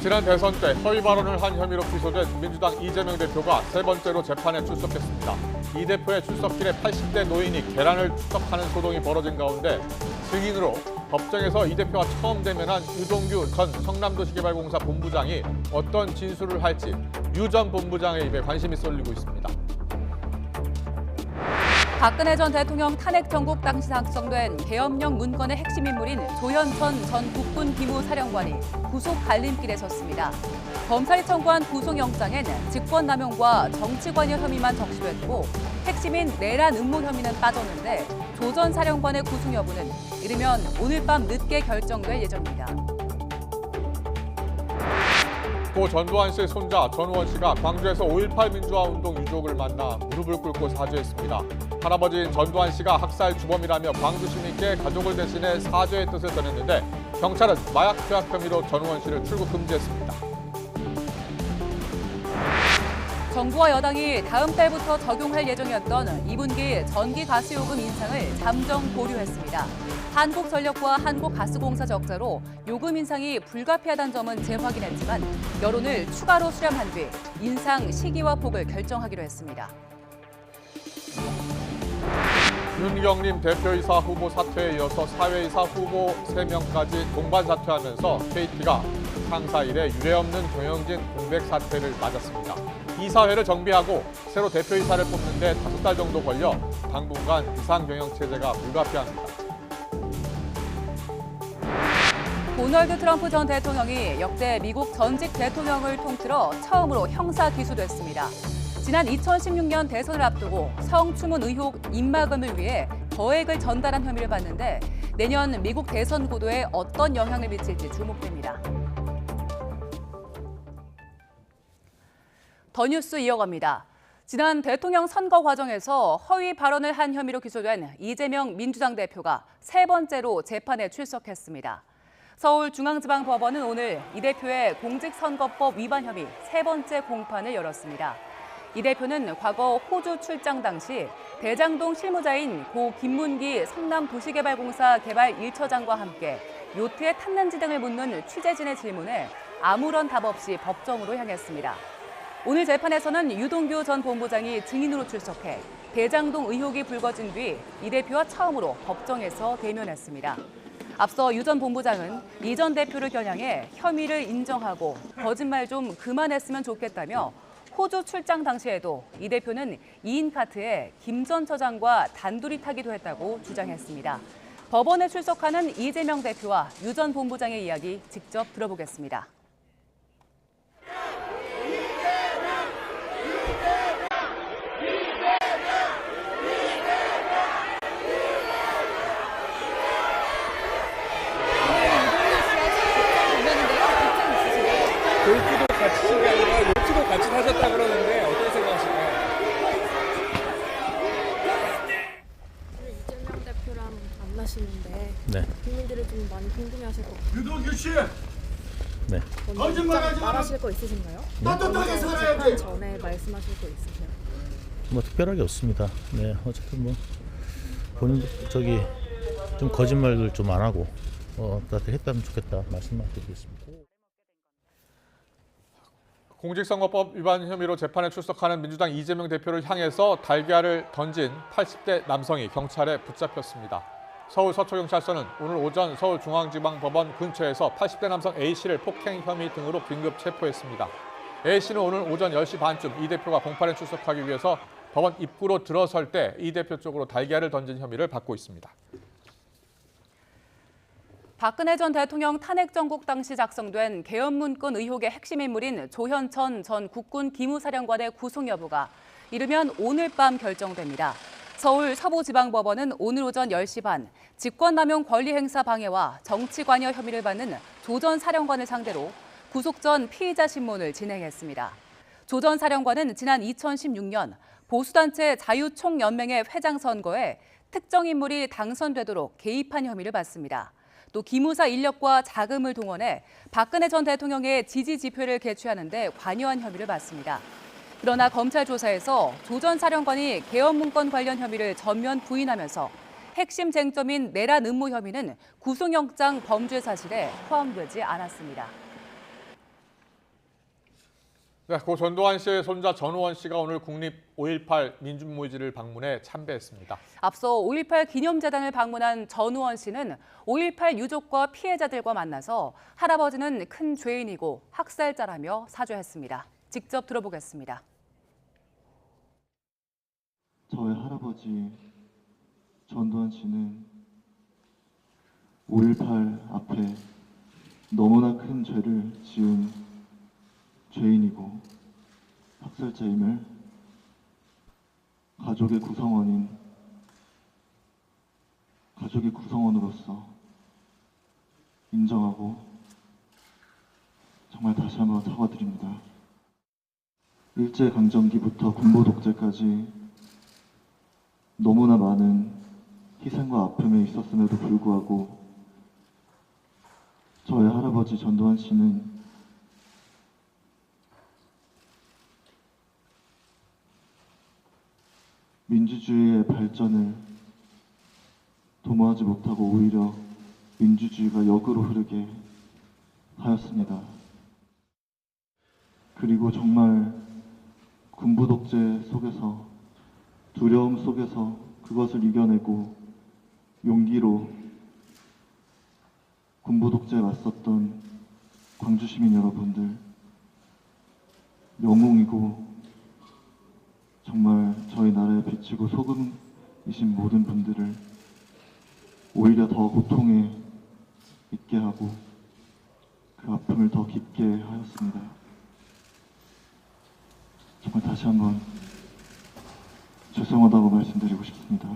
지난 대선 때 허위 발언을 한 혐의로 기소된 민주당 이재명 대표가 세 번째로 재판에 출석했습니다. 이 대표의 출석길에 80대 노인이 계란을 추적하는 소동이 벌어진 가운데 증인으로 법정에서 이 대표와 처음 대면한 유동규 전 성남도시개발공사 본부장이 어떤 진술을 할지 유 전 본부장의 입에 관심이 쏠리고 있습니다. 박근혜 전 대통령 탄핵 정국 당시 작성된 계엄령 문건의 핵심 인물인 조현천 전 국군 기무사령관이 구속 갈림길에 섰습니다. 검찰이 청구한 구속영장엔 직권남용과 정치관여 혐의만 적시됐고 핵심인 내란 음모 혐의는 빠졌는데 조 전 사령관의 구속 여부는 이르면 오늘 밤 늦게 결정될 예정입니다. 고 전두환 씨의 손자 전우원 씨가 광주에서 5.18 민주화운동 유족을 만나 무릎을 꿇고 사죄했습니다. 할아버지인 전두환 씨가 학살 주범이라며 광주 시민께 가족을 대신해 사죄의 뜻을 전했는데 경찰은 마약 투약 혐의로 전우원 씨를 출국 금지했습니다. 정부와 여당이 다음 달부터 적용할 예정이었던 2분기 전기가스요금 인상을 잠정 보류했습니다. 한국전력과 한국가스공사 적자로 요금 인상이 불가피하다는 점은 재확인했지만 여론을 추가로 수렴한 뒤 인상 시기와 폭을 결정하기로 했습니다. 윤경림 대표이사 후보 사퇴에 이어서 사회이사 후보 3명까지 동반 사퇴하면서 KT가 상사 이래 유례없는 경영진 공백 사퇴를 맞았습니다. 이사회를 정비하고 새로 대표이사를 뽑는 데 5달 정도 걸려 당분간 비상경영체제가 불가피합니다. 도널드 트럼프 전 대통령이 역대 미국 전직 대통령을 통틀어 처음으로 형사 기소됐습니다. 지난 2016년 대선을 앞두고 성추문 의혹 입막음을 위해 거액을 전달한 혐의를 받는데 내년 미국 대선 구도에 어떤 영향을 미칠지 주목됩니다. 더 뉴스 이어갑니다. 지난 대통령 선거 과정에서 허위 발언을 한 혐의로 기소된 이재명 민주당 대표가 세 번째로 재판에 출석했습니다. 서울중앙지방법원은 오늘 이 대표의 공직선거법 위반 혐의 세 번째 공판을 열었습니다. 이 대표는 과거 호주 출장 당시 대장동 실무자인 고 김문기 성남도시개발공사 개발 1처장과 함께 요트에 탔는지 등을 묻는 취재진의 질문에 아무런 답 없이 법정으로 향했습니다. 오늘 재판에서는 유동규 전 본부장이 증인으로 출석해 대장동 의혹이 불거진 뒤 이 대표와 처음으로 법정에서 대면했습니다. 앞서 유 전 본부장은 이 전 대표를 겨냥해 혐의를 인정하고 거짓말 좀 그만했으면 좋겠다며 호주 출장 당시에도 이 대표는 2인 카트에 김 전 처장과 단둘이 타기도 했다고 주장했습니다. 법원에 출석하는 이재명 대표와 유 전 본부장의 이야기 직접 들어보겠습니다. 골프도 같이 친 게 아니라 요트도 같이 타셨다 그러는데 어떻게 생각하실까요? 이재명 대표랑 만나시는데 네. 국민들이 좀 많이 궁금해하실 것 같아요. 유동규 씨, 먼저 거짓말하지 마라. 말하실 거 있으신가요? 떳떳하게 먼저 살아야지. 재판 전에 말씀하실 거 있으세요? 뭐 특별하게 없습니다. 네, 어쨌든 뭐 본인 좀 거짓말을 좀 안 하고 나한테 했다면 좋겠다 말씀만 드리겠습니다. 공직선거법 위반 혐의로 재판에 출석하는 민주당 이재명 대표를 향해서 달걀을 던진 80대 남성이 경찰에 붙잡혔습니다. 서울 서초경찰서는 오늘 오전 서울중앙지방법원 근처에서 80대 남성 A씨를 폭행 혐의 등으로 긴급 체포했습니다. A씨는 오늘 오전 10시 반쯤 이 대표가 공판에 출석하기 위해서 법원 입구로 들어설 때 이 대표 쪽으로 달걀을 던진 혐의를 받고 있습니다. 박근혜 전 대통령 탄핵 정국 당시 작성된 계엄 문건 의혹의 핵심 인물인 조현천 전 국군 기무사령관의 구속 여부가 이르면 오늘 밤 결정됩니다. 서울 서부지방법원은 오늘 오전 10시 반 직권남용 권리행사 방해와 정치관여 혐의를 받는 조 전 사령관을 상대로 구속 전 피의자 신문을 진행했습니다. 조 전 사령관은 지난 2016년 보수단체 자유총연맹의 회장 선거에 특정 인물이 당선되도록 개입한 혐의를 받습니다. 또 기무사 인력과 자금을 동원해 박근혜 전 대통령의 지지 지표를 개최하는 데 관여한 혐의를 받습니다. 그러나 검찰 조사에서 조 전 사령관이 계엄 문건 관련 혐의를 전면 부인하면서 핵심 쟁점인 내란 음모 혐의는 구속영장 범죄 사실에 포함되지 않았습니다. 네, 고 전두환 씨의 손자 전우원 씨가 오늘 국립 5.18 민중무지를 방문해 참배했습니다. 앞서 5.18 기념재단을 방문한 전우원 씨는 5.18 유족과 피해자들과 만나서 할아버지는 큰 죄인이고 학살자라며 사죄했습니다. 직접 들어보겠습니다. 저의 할아버지 전두환 씨는 5.18 앞에 너무나 큰 죄를 지은 죄인이고 학살자임을 가족의 구성원으로서 인정하고 정말 다시 한번 사과드립니다. 일제강점기부터 군부독재까지 너무나 많은 희생과 아픔에 있었음에도 불구하고 저의 할아버지 전두환 씨는 민주주의의 발전을 도모하지 못하고 오히려 민주주의가 역으로 흐르게 하였습니다. 그리고 정말 군부독재 속에서 두려움 속에서 그것을 이겨내고 용기로 군부독재에 맞섰던 광주 시민 여러분들, 영웅이고 정말 저희 나라의 빛이고 소금이신 모든 분들을 오히려 더 고통에 있게 하고 그 아픔을 더 깊게 하였습니다. 정말 다시 한번 죄송하다고 말씀드리고 싶습니다.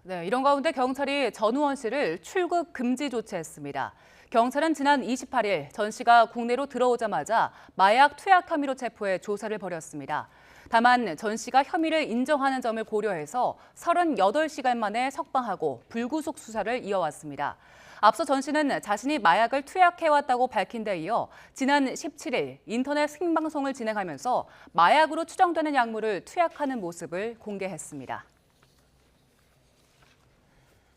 네, 이런 가운데 경찰이 전우원 씨를 출국 금지 조치했습니다. 경찰은 지난 28일 전 씨가 국내로 들어오자마자 마약 투약 혐의로 체포해 조사를 벌였습니다. 다만 전 씨가 혐의를 인정하는 점을 고려해서 38시간 만에 석방하고 불구속 수사를 이어왔습니다. 앞서 전 씨는 자신이 마약을 투약해왔다고 밝힌 데 이어 지난 17일 인터넷 생방송을 진행하면서 마약으로 추정되는 약물을 투약하는 모습을 공개했습니다.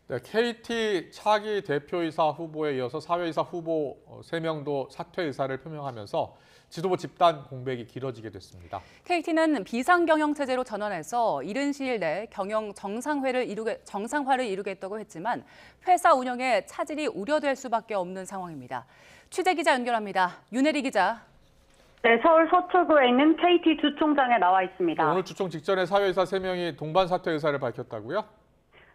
네, KT 차기 대표이사 후보에 이어서 사회이사 후보 3명도 사퇴 의사를 표명하면서 지도부 집단 공백이 길어지게 됐습니다. KT는 비상경영 체제로 전환해서 이른 시일 내 경영 정상화를 이루겠다고 했지만 회사 운영에 차질이 우려될 수밖에 없는 상황입니다. 취재 기자 연결합니다. 윤혜리 기자. 네, 서울 서초구에 있는 KT 주총장에 나와 있습니다. 오늘 주총 직전에 사회이사 3명이 동반 사퇴 의사를 밝혔다고요?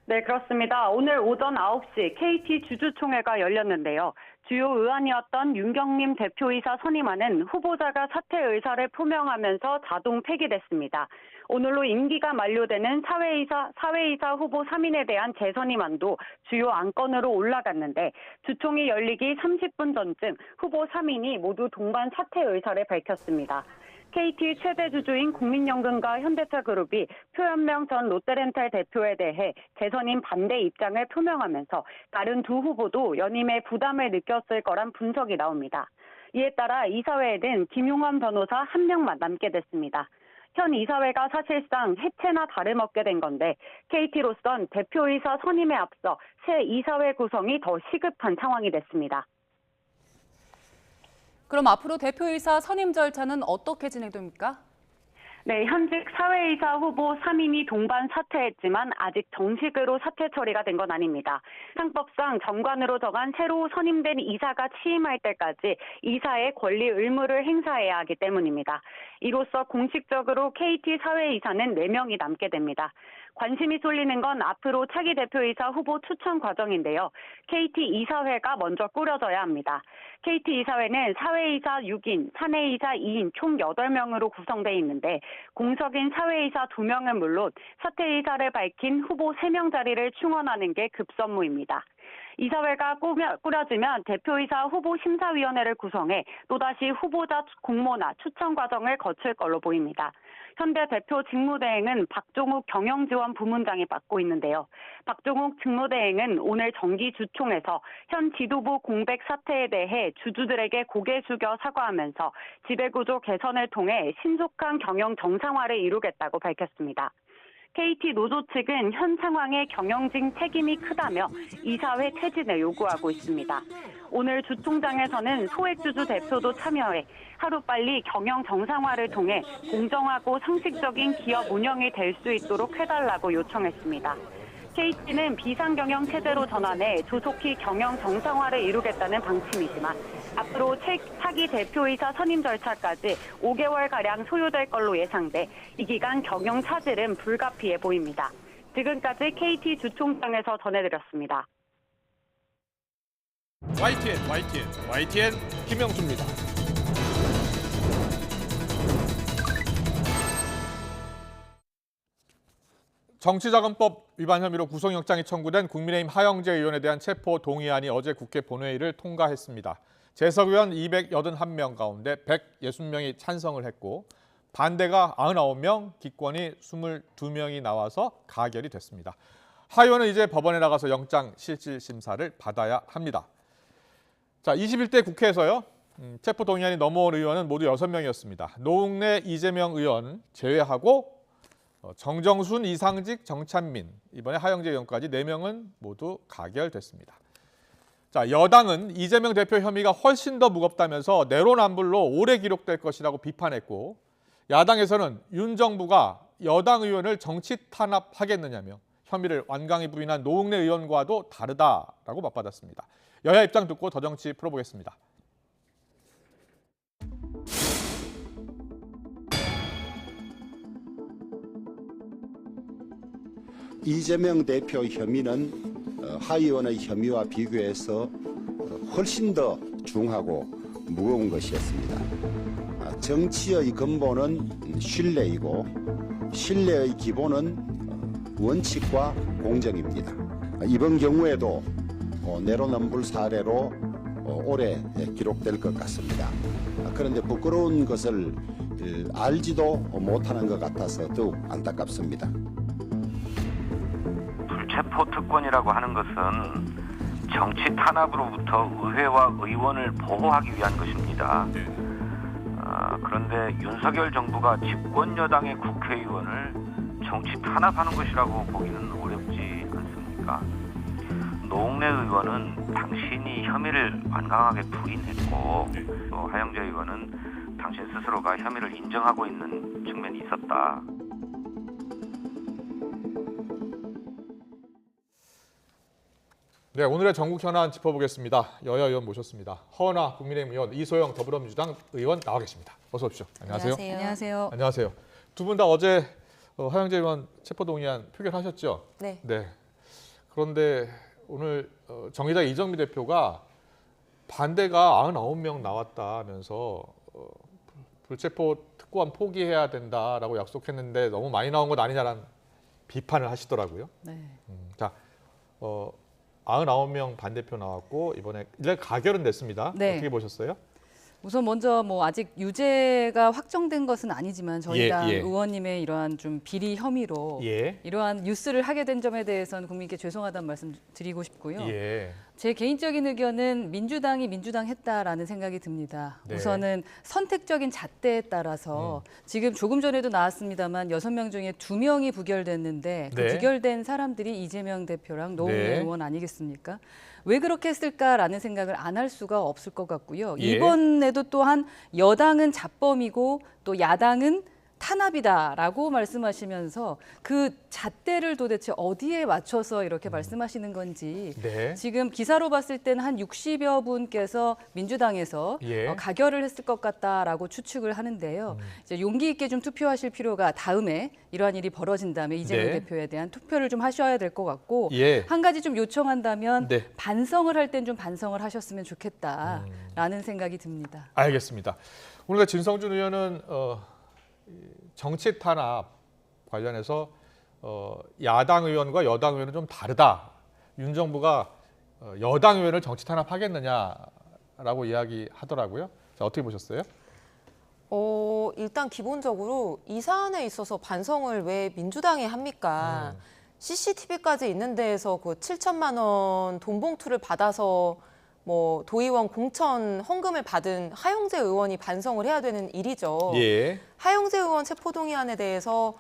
네, 그렇습니다. 오늘 오전 9시 KT 주주총회가 열렸는데요. 주요 의안이었던 윤경림 대표이사 선임안은 후보자가 사퇴 의사를 표명하면서 자동 폐기됐습니다. 오늘로 임기가 만료되는 사회이사 후보 3인에 대한 재선임안도 주요 안건으로 올라갔는데 주총이 열리기 30분 전쯤 후보 3인이 모두 동반 사퇴 의사를 밝혔습니다. KT 최대 주주인 국민연금과 현대차그룹이 표현명 전 롯데렌탈 대표에 대해 재선임 반대 입장을 표명하면서 다른 두 후보도 연임에 부담을 느꼈을 거란 분석이 나옵니다. 이에 따라 이사회에는 김용환 변호사 1명만 남게 됐습니다. 현 이사회가 사실상 해체나 다름없게 된 건데 KT로선 대표이사 선임에 앞서 새 이사회 구성이 더 시급한 상황이 됐습니다. 그럼 앞으로 대표이사 선임 절차는 어떻게 진행됩니까? 네, 현직 사회이사 후보 3인이 동반 사퇴했지만 아직 정식으로 사퇴 처리가 된 건 아닙니다. 상법상 정관으로 정한 새로 선임된 이사가 취임할 때까지 이사의 권리 의무를 행사해야 하기 때문입니다. 이로써 공식적으로 KT 사회이사는 4명이 남게 됩니다. 관심이 쏠리는 건 앞으로 차기 대표이사 후보 추천 과정인데요. KT 이사회가 먼저 꾸려져야 합니다. KT 이사회는 사회이사 6인, 사내이사 2인 총 8명으로 구성되어 있는데 공석인 사회이사 2명은 물론 사퇴이사를 밝힌 후보 3명 자리를 충원하는 게 급선무입니다. 이사회가 꾸려지면 대표이사 후보 심사위원회를 구성해 또다시 후보자 공모나 추천 과정을 거칠 걸로 보입니다. 현대 대표 직무대행은 박종욱 경영지원 부문장이 맡고 있는데요. 박종욱 직무대행은 오늘 정기 주총에서 현 지도부 공백 사태에 대해 주주들에게 고개 숙여 사과하면서 지배구조 개선을 통해 신속한 경영 정상화를 이루겠다고 밝혔습니다. KT 노조 측은 현 상황에 경영진 책임이 크다며 이사회 퇴진을 요구하고 있습니다. 오늘 주총장에서는 소액주주 대표도 참여해 하루빨리 경영 정상화를 통해 공정하고 상식적인 기업 운영이 될 수 있도록 해달라고 요청했습니다. KT는 비상경영 체제로 전환해 조속히 경영 정상화를 이루겠다는 방침이지만 앞으로 차기 대표이사 선임 절차까지 5개월가량 소요될 걸로 예상돼 이 기간 경영 차질은 불가피해 보입니다. 지금까지 KT 주총장에서 전해드렸습니다. YTN 김영수입니다. 정치자금법 위반 혐의로 구속영장이 청구된 국민의힘 하영재 의원에 대한 체포 동의안이 어제 국회 본회의를 통과했습니다. 재석 의원 281명 가운데 160명이 찬성을 했고 반대가 99명, 기권이 22명이 나와서 가결이 됐습니다. 하 의원은 이제 법원에 나가서 영장 실질 심사를 받아야 합니다. 자, 21대 국회에서요. 체포 동의안이 넘어온 의원은 모두 6명이었습니다. 노웅래, 이재명 의원 제외하고 정정순, 이상직, 정찬민, 이번에 하영재 의원까지 4명은 모두 가결됐습니다. 자, 여당은 이재명 대표 혐의가 훨씬 더 무겁다면서 내로남불로 오래 기록될 것이라고 비판했고 야당에서는 윤 정부가 여당 의원을 정치 탄압하겠느냐며 혐의를 완강히 부인한 노웅래 의원과도 다르다라고 맞받았습니다. 여야 입장 듣고 더 정치 풀어보겠습니다. 이재명 대표 혐의는 하 의원의 혐의와 비교해서 훨씬 더 중하고 무거운 것이었습니다. 정치의 근본은 신뢰이고 신뢰의 기본은 원칙과 공정입니다. 이번 경우에도 내로남불 사례로 오래 기록될 것 같습니다. 그런데 부끄러운 것을 알지도 못하는 것 같아서 더욱 안타깝습니다. 불체포 특권이라고 하는 것은 정치 탄압으로부터 의회와 의원을 보호하기 위한 것입니다. 그런데 윤석열 정부가 집권 여당의 국회의원을 정치 탄압하는 것이라고 보기는 어렵지 않습니까? 노웅래 의원은 당신이 혐의를 완강하게 부인했고 또 하영재 의원은 당신 스스로가 혐의를 인정하고 있는 측면이 있었다. 네, 오늘의 전국 현안 짚어보겠습니다. 여야 의원 모셨습니다. 허은하 국민의힘 의원, 이소영 더불어민주당 의원 나와 계십니다. 어서 오십시오. 안녕하세요. 안녕하세요. 안녕하세요. 두 분 다 어제 하영재 의원 체포동의안 표결하셨죠? 네. 네. 그런데 오늘 정의당 이정미 대표가 반대가 99명 나왔다면서 불체포 특권 포기해야 된다라고 약속했는데 너무 많이 나온 것 아니냐라는 비판을 하시더라고요. 네. 자, 99명 반대표 나왔고 이번에 이제 가결은 됐습니다. 네. 어떻게 보셨어요? 우선 먼저 뭐 아직 유죄가 확정된 것은 아니지만 저희 당 예. 의원님의 이러한 좀 비리 혐의로 예. 이러한 뉴스를 하게 된 점에 대해서는 국민께 죄송하다는 말씀 드리고 싶고요. 예. 제 개인적인 의견은 민주당이 민주당했다라는 생각이 듭니다. 네. 우선은 선택적인 잣대에 따라서 지금 조금 전에도 나왔습니다만 6명 중에 2명이 부결됐는데 그 네. 부결된 사람들이 이재명 대표랑 노웅래 네. 의원 아니겠습니까? 왜 그렇게 했을까라는 생각을 안 할 수가 없을 것 같고요. 예. 이번에도 또한 여당은 자범이고 또 야당은 탄압이다라고 말씀하시면서 그 잣대를 도대체 어디에 맞춰서 이렇게 말씀하시는 건지 네. 지금 기사로 봤을 때는 한 60여 분께서 민주당에서 예. 가결을 했을 것 같다라고 추측을 하는데요. 이제 용기 있게 좀 투표하실 필요가 다음에 이러한 일이 벌어진다면 이재명 네. 대표에 대한 투표를 좀 하셔야 될 것 같고 예. 한 가지 좀 요청한다면 네. 반성을 할 땐 좀 반성을 하셨으면 좋겠다라는 생각이 듭니다. 알겠습니다. 오늘 진성준 의원은 정치 탄압 관련해서 야당 의원과 여당 의원은 좀 다르다. 윤 정부가 여당 의원을 정치 탄압하겠느냐라고 이야기하더라고요. 자, 어떻게 보셨어요? 일단 기본적으로 이 사안에 있어서 반성을 왜 민주당이 합니까? CCTV까지 있는 데에서 그 7천만 원 돈 봉투를 받아서 뭐 도의원 공천 헌금을 받은 하영재 의원이 반성을 해야 되는 일이죠. 예. 하영재 의원 체포동의안에 대해서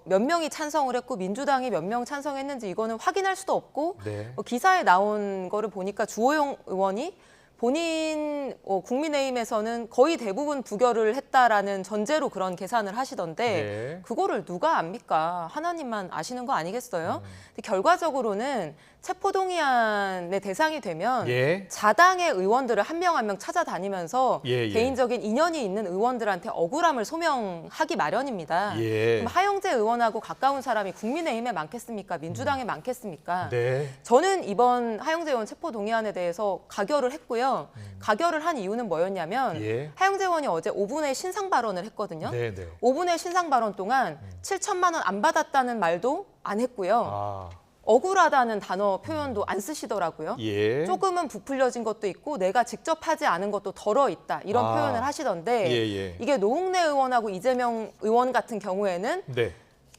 몇 명이 찬성을 했고 민주당이 몇 명 찬성했는지 이거는 확인할 수도 없고 네. 기사에 나온 거를 보니까 주호영 의원이 본인 국민의힘에서는 거의 대부분 부결을 했다라는 전제로 그런 계산을 하시던데 네. 그거를 누가 압니까? 하나님만 아시는 거 아니겠어요? 근데 결과적으로는 체포동의안의 대상이 되면 예. 자당의 의원들을 한 명 한 명 찾아다니면서 예. 개인적인 인연이 있는 의원들한테 억울함을 소명하기 마련입니다. 예. 그럼 하영재 의원하고 가까운 사람이 국민의힘에 많겠습니까? 민주당에 많겠습니까? 네. 저는 이번 하영재 의원 체포동의안에 대해서 가결을 했고요. 가결을 한 이유는 뭐였냐면 예. 하영재 의원이 어제 5분의 신상 발언을 했거든요. 네, 네. 5분의 신상 발언 동안 7천만 원 안 받았다는 말도 안 했고요. 아. 억울하다는 단어 표현도 안 쓰시더라고요. 예. 조금은 부풀려진 것도 있고 내가 직접 하지 않은 것도 덜어 있다. 이런 아. 표현을 하시던데 예. 이게 노웅래 의원하고 이재명 의원 같은 경우에는 네.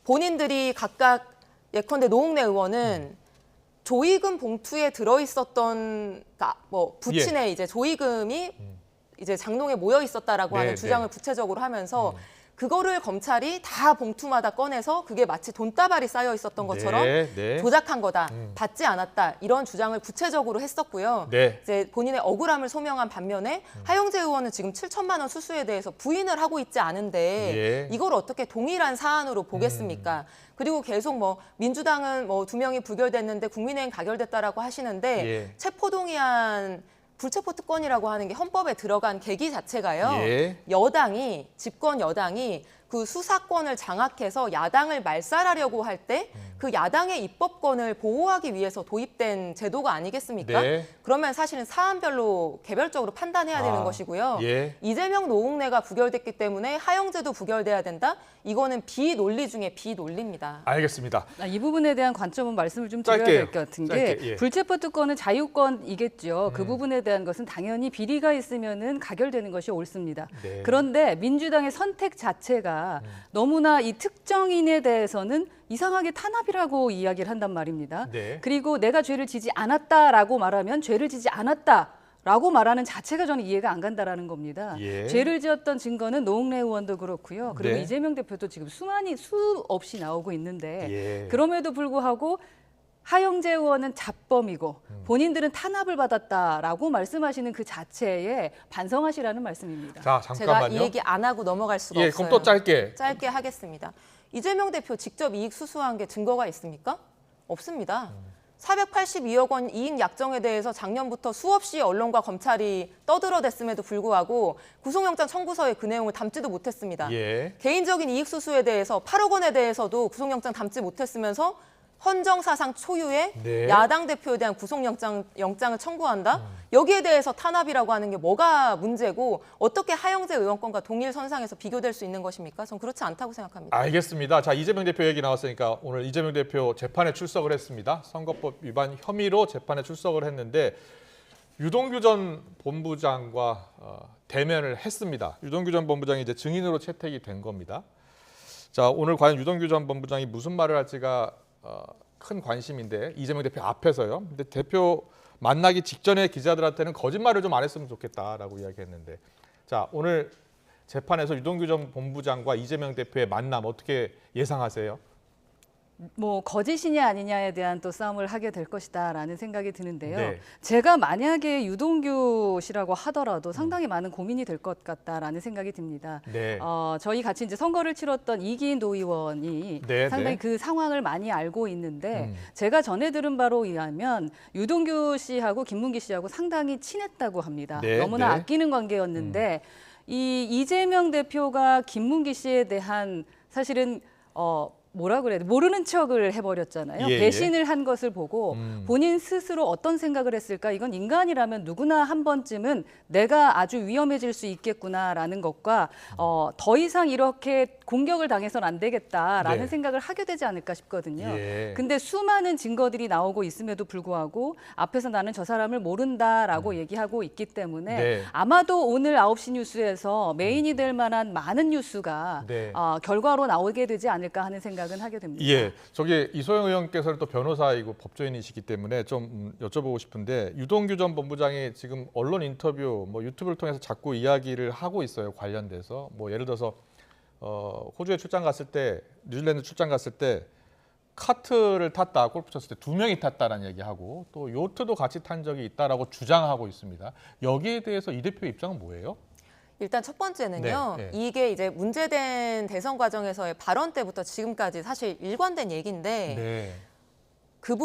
본인들이 각각 예컨대 노웅래 의원은 조의금 봉투에 들어있었던 부친의 이제 조의금이 이제 장롱에 모여 있었다라고 하는 주장을 구체적으로 하면서 그거를 검찰이 다 봉투마다 꺼내서 그게 마치 돈다발이 쌓여 있었던 것처럼 조작한 거다, 받지 않았다 이런 주장을 구체적으로 했었고요. 네. 이제 본인의 억울함을 소명한 반면에 하영재 의원은 지금 7천만 원 수수에 대해서 부인을 하고 있지 않은데 이걸 어떻게 동일한 사안으로 보겠습니까? 그리고 계속 민주당은 2명이 부결됐는데 국민의힘 가결됐다라고 하시는데 체포동의안 불체포 특권이라고 하는 게 헌법에 들어간 계기 자체가요. 여당이 집권 여당이 그 수사권을 장악해서 야당을 말살하려고 할 때 그 야당의 입법권을 보호하기 위해서 도입된 제도가 아니겠습니까? 네. 그러면 사실은 사안별로 개별적으로 판단해야 되는 것이고요. 이재명 노웅래가 부결됐기 때문에 하영재도 부결돼야 된다? 이거는 비논리 중에 비논리입니다. 알겠습니다. 이 부분에 대한 관점은 말씀을 좀 드려야 짧게요. 될 것 같은 게 짧게, 불체포 특권은 자유권이겠죠. 그 부분에 대한 것은 당연히 비리가 있으면은 가결되는 것이 옳습니다. 네. 그런데 민주당의 선택 자체가 너무나 이 특정인에 대해서는 이상하게 탄압이라고 이야기를 한단 말입니다. 네. 그리고 내가 죄를 지지 않았다라고 말하면 죄를 지지 않았다라고 말하는 자체가 저는 이해가 안 간다라는 겁니다. 죄를 지었던 증거는 노웅래 의원도 그렇고요. 그리고 이재명 대표도 지금 수없이 나오고 있는데 그럼에도 불구하고 하영재 의원은 잡범이고 본인들은 탄압을 받았다라고 말씀하시는 그 자체에 반성하시라는 말씀입니다. 자, 잠깐만요. 제가 이 얘기 안 하고 넘어갈 수가 없어요. 그럼 또 짧게. 짧게 하겠습니다. 이재명 대표 직접 이익 수수한 게 증거가 있습니까? 없습니다. 482억 원 이익 약정에 대해서 작년부터 수없이 언론과 검찰이 떠들어댔음에도 불구하고 구속영장 청구서에 그 내용을 담지도 못했습니다. 개인적인 이익 수수에 대해서 8억 원에 대해서도 구속영장 담지 못했으면서 헌정사상 초유의 야당 대표에 대한 구속영장을 청구한다? 여기에 대해서 탄압이라고 하는 게 뭐가 문제고 어떻게 하영재 의원권과 동일 선상에서 비교될 수 있는 것입니까? 전 그렇지 않다고 생각합니다. 알겠습니다. 자, 이재명 대표 얘기 나왔으니까 오늘 이재명 대표 재판에 출석을 했습니다. 선거법 위반 혐의로 재판에 출석을 했는데 유동규 전 본부장과 대면을 했습니다. 유동규 전 본부장이 이제 증인으로 채택이 된 겁니다. 자, 오늘 과연 유동규 전 본부장이 무슨 말을 할지가 큰 관심인데 이재명 대표 앞에서요. 근데 대표 만나기 직전에 기자들한테는 거짓말을 좀 안 했으면 좋겠다라고 이야기했는데 자, 오늘 재판에서 유동규 전 본부장과 이재명 대표의 만남 어떻게 예상하세요? 거짓이냐 아니냐에 대한 또 싸움을 하게 될 것이다라는 생각이 드는데요. 제가 만약에 유동규 씨라고 하더라도 상당히 많은 고민이 될 것 같다라는 생각이 듭니다. 저희 같이 이제 선거를 치렀던 이기인 도의원이 상당히 그 상황을 많이 알고 있는데 제가 전해 들은 바로 의하면 유동규 씨하고 김문기 씨하고 상당히 친했다고 합니다. 너무나 아끼는 관계였는데 이 이재명 대표가 김문기 씨에 대한 사실은 뭐라 그래야 돼? 모르는 척을 해버렸잖아요. 배신을 한 것을 보고 본인 스스로 어떤 생각을 했을까? 이건 인간이라면 누구나 한 번쯤은 내가 아주 위험해질 수 있겠구나라는 것과 더 이상 이렇게 공격을 당해서는 안 되겠다라는 생각을 하게 되지 않을까 싶거든요. 근데 수많은 증거들이 나오고 있음에도 불구하고 앞에서 나는 저 사람을 모른다라고 얘기하고 있기 때문에 아마도 오늘 9시 뉴스에서 메인이 될 만한 많은 뉴스가 결과로 나오게 되지 않을까 하는 생각은 하게 됩니다. 저기 이소영 의원께서는 또 변호사이고 법조인이시기 때문에 좀 여쭤보고 싶은데 유동규 전 본부장이 지금 언론 인터뷰, 유튜브를 통해서 자꾸 이야기를 하고 있어요. 관련돼서 예를 들어서 호주에 출장 갔을 때, 뉴질랜드 출장 갔을 때 카트를 탔다, 골프 쳤을 때 2명이 탔다라는 얘기하고 또 요트도 같이 탄 적이 있다라고 주장하고 있습니다. 여기에 대해서 이 대표의 입장은 뭐예요? 일단 첫 번째는요. 네, 네. 이게 이제 문제된 대선 과정에서의 발언 때부터 지금까지 사실 일관된 얘기인데 네. 그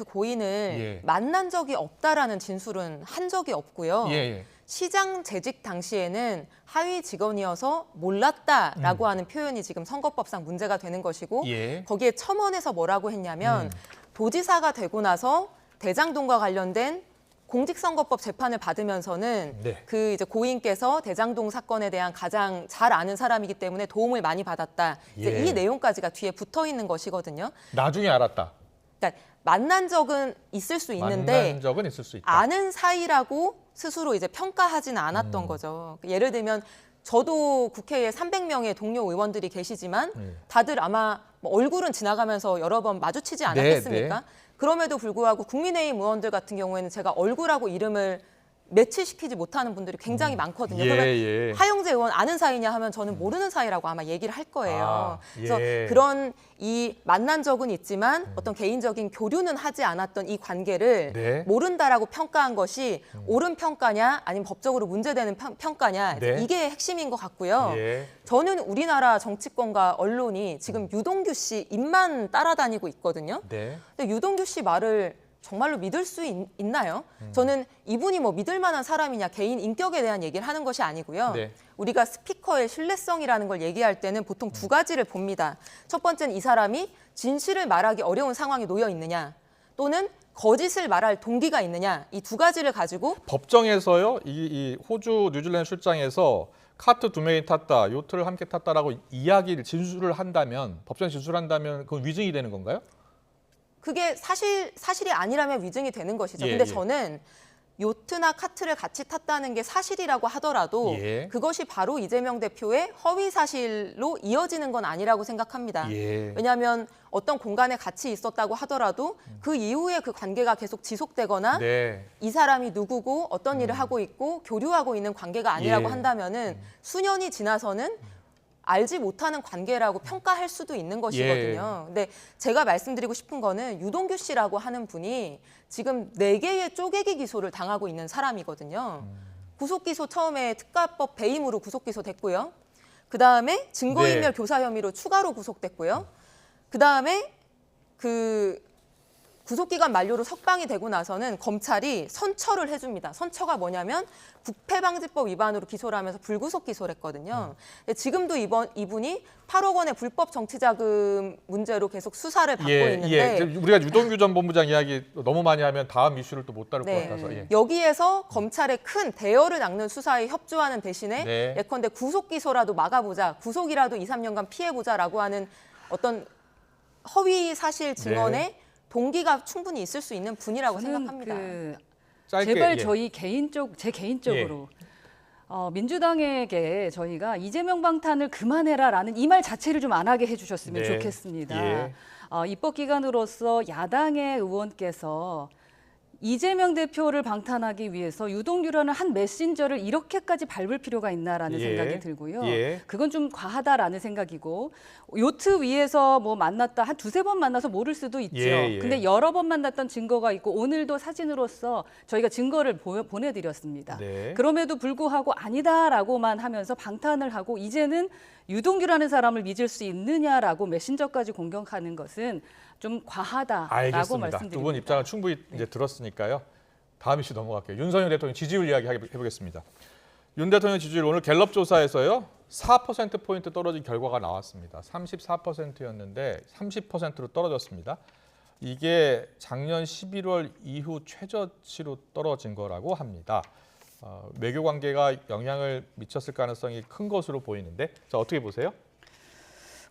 고인을 예. 만난 적이 없다라는 진술은 한 적이 없고요. 예. 시장 재직 당시에는 하위 직원이어서 몰랐다라고 하는 표현이 지금 선거법상 문제가 되는 것이고 예. 거기에 첨언에서 뭐라고 했냐면 도지사가 되고 나서 대장동과 관련된 공직선거법 재판을 받으면서는 네. 그 이제 고인께서 대장동 사건에 대한 가장 잘 아는 사람이기 때문에 도움을 많이 받았다. 이제 예. 이 내용까지가 뒤에 붙어 있는 것이거든요. 나중에 알았다. 그러니까 만난 적은 있을 수 있는데 만난 적은 있을 수 있다. 아는 사이라고 스스로 이제 평가하지는 않았던 거죠. 예를 들면 저도 국회에 300명의 동료 의원들이 계시지만 다들 아마 뭐 얼굴은 지나가면서 여러 번 마주치지 않았겠습니까? 네. 그럼에도 불구하고 국민의힘 의원들 같은 경우에는 제가 얼굴하고 이름을 매치시키지 못하는 분들이 굉장히 많거든요. 그러면 예. 하영재 의원 아는 사이냐 하면 저는 모르는 사이라고 아마 얘기를 할 거예요. 아, 그래서 예. 그런 이 만난 적은 있지만 어떤 개인적인 교류는 하지 않았던 이 관계를 네. 모른다라고 평가한 것이 옳은 평가냐 아니면 법적으로 문제되는 평가냐 네. 이게 핵심인 것 같고요. 예. 저는 우리나라 정치권과 언론이 지금 유동규 씨 입만 따라다니고 있거든요. 네. 근데 유동규 씨 말을 정말로 믿을 수 있나요? 저는 이분이 뭐 믿을 만한 사람이냐 개인 인격에 대한 얘기를 하는 것이 아니고요. 네. 우리가 스피커의 신뢰성이라는 걸 얘기할 때는 보통 두 가지를 봅니다. 첫 번째는 이 사람이 진실을 말하기 어려운 상황에 놓여 있느냐 또는 거짓을 말할 동기가 있느냐 이 두 가지를 가지고 법정에서요. 이 호주 뉴질랜드 출장에서 카트 2명이 탔다, 요트를 함께 탔다라고 이야기를 진술을 한다면 법정에 진술한다면 그건 위증이 되는 건가요? 그게 사실이 아니라면 위증이 되는 것이죠. 예, 근데 예. 저는 요트나 카트를 같이 탔다는 게 사실이라고 하더라도 예. 그것이 바로 이재명 대표의 허위 사실로 이어지는 건 아니라고 생각합니다. 예. 왜냐하면 어떤 공간에 같이 있었다고 하더라도 그 이후에 그 관계가 계속 지속되거나 네. 이 사람이 누구고 어떤 일을 하고 있고 교류하고 있는 관계가 아니라고 예. 한다면은 수년이 지나서는 알지 못하는 관계라고 평가할 수도 있는 것이거든요. 근데 제가 말씀드리고 싶은 거는 유동규 씨라고 하는 분이 지금 4개의 쪼개기 기소를 당하고 있는 사람이거든요. 구속기소 처음에 특가법 배임으로 구속기소됐고요. 그다음에 증거인멸 네. 교사 혐의로 추가로 구속됐고요. 그다음에 그 구속기간 만료로 석방이 되고 나서는 검찰이 선처를 해줍니다. 선처가 뭐냐면 부패방지법 위반으로 기소를 하면서 불구속 기소를 했거든요. 근데 지금도 이분이 8억 원의 불법 정치자금 문제로 계속 수사를 받고 있는데 우리가 유동규 전 본부장 이야기 너무 많이 하면 다음 이슈를 또 못 다룰 것 같아서. 예. 여기에서 검찰의 큰 대여를 낚는 수사에 협조하는 대신에 네. 예컨대 구속 기소라도 막아보자, 구속이라도 2, 3년간 피해보자라고 하는 어떤 허위 사실 증언에 네. 동기가 충분히 있을 수 있는 분이라고 저는 생각합니다. 짧게, 제발 예. 저희 제 개인적으로 민주당에게 저희가 이재명 방탄을 그만해라라는 이 말 자체를 좀 안 하게 해주셨으면 네. 좋겠습니다. 예. 입법기관으로서 야당의 의원께서 이재명 대표를 방탄하기 위해서 유동규라는 한 메신저를 이렇게까지 밟을 필요가 있나라는 예. 생각이 들고요. 예. 그건 좀 과하다라는 생각이고 요트 위에서 뭐 만났다 한 2-3번 만나서 모를 수도 있죠. 예. 근데 여러 번 만났던 증거가 있고 오늘도 사진으로서 저희가 증거를 보내드렸습니다. 네. 그럼에도 불구하고 아니다라고만 하면서 방탄을 하고 이제는 유동규라는 사람을 믿을 수 있느냐라고 메신저까지 공격하는 것은 좀 과하다라고 알겠습니다. 말씀드립니다. 두 분 입장을 충분히 이제 들었으니까요. 다음 이슈 넘어갈게요. 윤석열 대통령 지지율 이야기 해보겠습니다. 윤 대통령 지지율 오늘 갤럽 조사에서요. 4%포인트 떨어진 결과가 나왔습니다. 34%였는데 30%로 떨어졌습니다. 이게 작년 11월 이후 최저치로 떨어진 거라고 합니다. 외교 관계가 영향을 미쳤을 가능성이 큰 것으로 보이는데 자, 어떻게 보세요?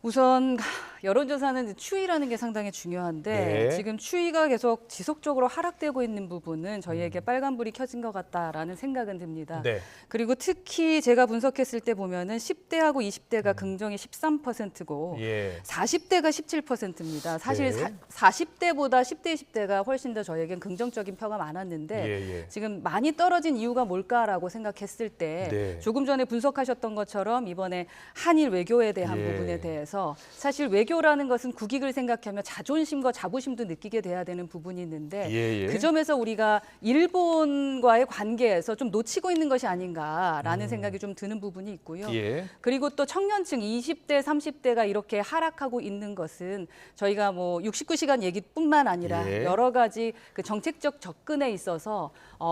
우선 여론조사는 추이라는 게 상당히 중요한데 네. 지금 추이가 계속 지속적으로 하락되고 있는 부분은 저희에게 빨간불이 켜진 것 같다라는 생각은 듭니다. 네. 그리고 특히 제가 분석했을 때 보면은 10대하고 20대가 긍정이 13%고 예. 40대가 17%입니다. 사실 네. 40대보다 10대, 20대가 훨씬 더 저에겐 긍정적인 표가 많았는데 예. 지금 많이 떨어진 이유가 뭘까라고 생각했을 때 네. 조금 전에 분석하셨던 것처럼 이번에 한일 외교에 대한 예. 부분에 대해서 사실 외교라는 것은 국익을 생각하며 자존심과 자부심도 느끼게 돼야 되는 부분이 있는데 예. 그 점에서 우리가 일본과의 관계에서 좀 놓치고 있는 것이 아닌가라는 생각이 좀 드는 부분이 있고요. 예. 그리고 또 청년층 20대, 30대가 이렇게 하락하고 있는 것은 저희가 뭐 69시간 얘기뿐만 아니라 예. 여러 가지 그 정책적 접근에 있어서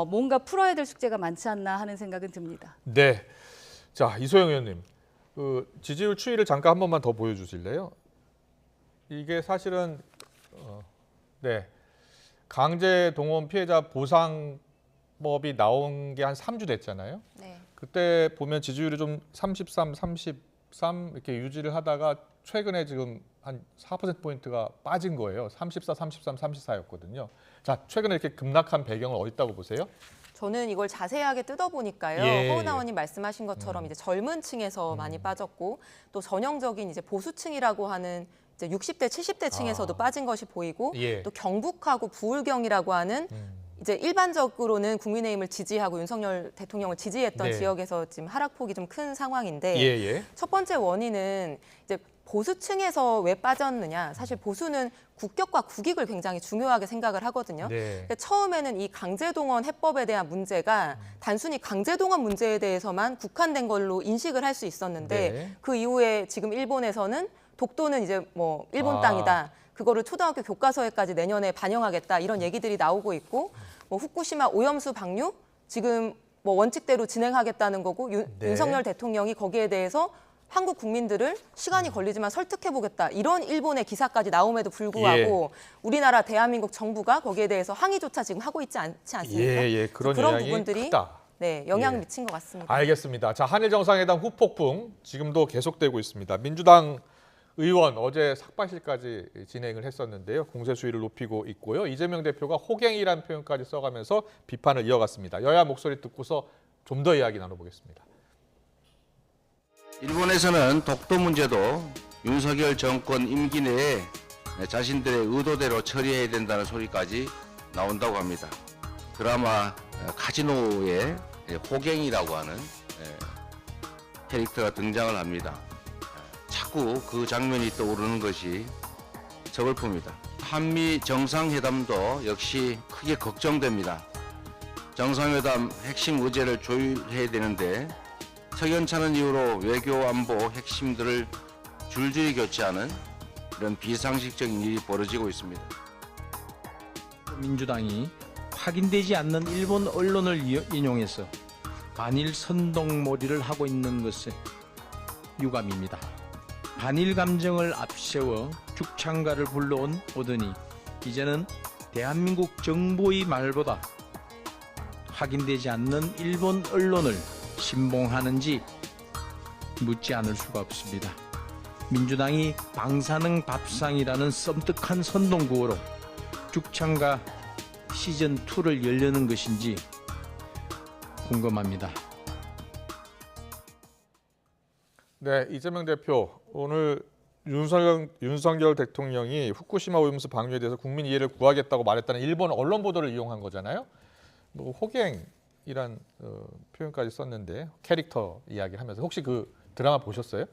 뭔가 풀어야 될 숙제가 많지 않나 하는 생각은 듭니다. 네. 자, 이소영 의원님. 그 지지율 추이를 잠깐 한 번만 더 보여주실래요? 이게 사실은 네, 강제 동원 피해자 보상법이 나온 게 한 3주 됐잖아요. 네. 그때 보면 지지율이 좀 33, 33 이렇게 유지를 하다가 최근에 지금 한 4%포인트가 빠진 거예요. 34, 33, 34였거든요. 자, 최근에 이렇게 급락한 배경은 어디 있다고 보세요? 저는 이걸 자세하게 뜯어보니까요. 예. 허은하 의원님 말씀하신 것처럼 이제 젊은 층에서 많이 빠졌고 또 전형적인 이제 보수층이라고 하는 이제 60대, 70대 층에서도 빠진 것이 보이고 예. 또 경북하고 부울경이라고 하는 이제 일반적으로는 국민의힘을 지지하고 윤석열 대통령을 지지했던 네. 지역에서 지금 하락폭이 좀 큰 상황인데 예. 첫 번째 원인은 이제 보수층에서 왜 빠졌느냐. 사실 보수는 국격과 국익을 굉장히 중요하게 생각을 하거든요. 네. 근데 처음에는 이 강제동원 해법에 대한 문제가 단순히 강제동원 문제에 대해서만 국한된 걸로 인식을 할 수 있었는데 네. 그 이후에 지금 일본에서는 독도는 이제 뭐 일본 아. 땅이다. 그거를 초등학교 교과서에까지 내년에 반영하겠다. 이런 얘기들이 나오고 있고 뭐 후쿠시마 오염수 방류 지금 뭐 원칙대로 진행하겠다는 거고 네. 윤석열 대통령이 거기에 대해서 한국 국민들을 시간이 걸리지만 설득해보겠다. 이런 일본의 기사까지 나옴에도 불구하고 우리나라 대한민국 정부가 거기에 대해서 항의조차 지금 하고 있지 않지 않습니까? 예. 그런 그런 영향이 부분들이 크다. 네, 영향을 예. 미친 것 같습니다. 알겠습니다. 자, 한일 정상회담 후폭풍 지금도 계속되고 있습니다. 민주당 의원 어제 삭발실까지 진행을 했었는데요. 공세 수위를 높이고 있고요. 이재명 대표가 호갱이라는 표현까지 써가면서 비판을 이어갔습니다. 여야 목소리 듣고서 좀 더 이야기 나눠보겠습니다. 일본에서는 독도 문제도 윤석열 정권 임기 내에 자신들의 의도대로 처리해야 된다는 소리까지 나온다고 합니다. 드라마 카지노의 호갱이라고 하는 캐릭터가 등장을 합니다. 자꾸 그 장면이 떠오르는 것이 서글픕니다. 한미 정상회담도 역시 크게 걱정됩니다. 정상회담 핵심 의제를 조율해야 되는데 석연찮은 이유로 외교 안보 핵심들을 줄줄이 교체하는 이런 비상식적인 일이 벌어지고 있습니다. 민주당이 확인되지 않는 일본 언론을 인용해서 반일 선동몰이를 하고 있는 것에 유감입니다. 반일 감정을 앞세워 죽창가를 불러온 오더니 이제는 대한민국 정부의 말보다 확인되지 않는 일본 언론을 신봉하는지 묻지 않을 수가 없습니다. 민주당이 방사능 밥상이라는 썸뜩한 선동구호로 죽창가 시즌2를 열려는 것인지 궁금합니다. 네, 이재명 대표 오늘 윤석열 대통령이 후쿠시마 오염수 방류에 대해서 국민 이해를 구하겠다고 말했다는 일본 언론 보도를 이용한 거잖아요. 뭐 호갱이란 표현까지 썼는데 캐릭터 이야기를 하면서 혹시 그 드라마 보셨어요?